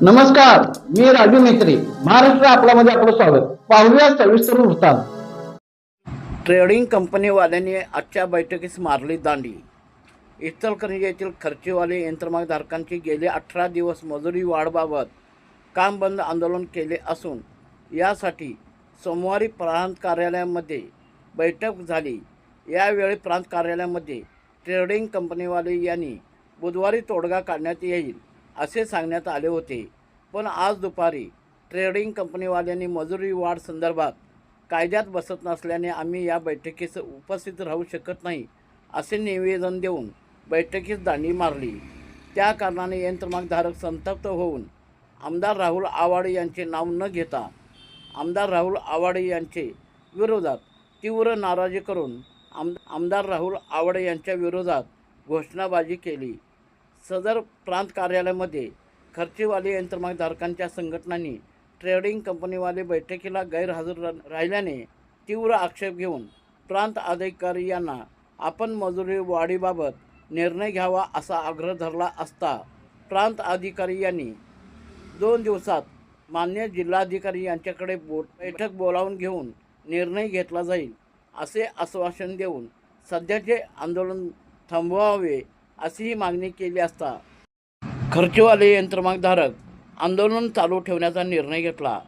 नमस्कार, मी राजू मेत्री. महाराष्ट्र आपल्यामध्ये आपलं स्वागत. पाहूया सविस्तर वृत्तांत. ट्रेडिंग कंपनीवाल्यांनी आजच्या बैठकीस मारली दांडी. इचलकरंजी येथील खर्चीवाले यंत्रमागधारकांची गेले 18 दिवस मजुरी वाढबाबत काम बंद आंदोलन केले असून यासाठी सोमवारी प्रांत कार्यालयामध्ये बैठक झाली. यावेळी प्रांत कार्यालयामध्ये ट्रेडिंग कंपनीवाले यांनी बुधवारी तोडगा काढण्यात येईल असे सांगण्यात आले होते. पण आज दुपारी ट्रेडिंग कंपनीवाल्यांनी मजुरी वाढ संदर्भात कायद्यात बसत नसल्याने आम्ही या बैठकीस उपस्थित राहू शकत नाही असे निवेदन देऊन बैठकीस दांडी मारली. त्या कारणाने यंत्रमागधारक संतप्त होऊन आमदार राहुल आवाडे यांचे नाव न घेता आमदार राहुल आवाडे यांचे विरोधात तीव्र नाराजी करून आमदार राहुल आवाडे यांच्या विरोधात घोषणाबाजी केली. सदर प्रांत कार्यालयामध्ये खर्चीवाले यंत्रमागधारकांच्या संघटनांनी ट्रेडिंग कंपनीवाले बैठकीला गैरहजर राहिल्याने तीव्र आक्षेप घेऊन प्रांत अधिकारी यांना आपण मजुरी वाढीबाबत निर्णय घ्यावा असा आग्रह धरला असता प्रांत अधिकारी यांनी 2 दिवसात मान्य जिल्हाधिकारी यांच्याकडे बैठक बोलावून घेऊन निर्णय घेतला जाईल असे आश्वासन देऊन सध्याचे आंदोलन थांबवावे अशीही मागणी केली असता खर्चीवाले यंत्रमागधारक आंदोलन चालू ठेवण्याचा निर्णय घेतला.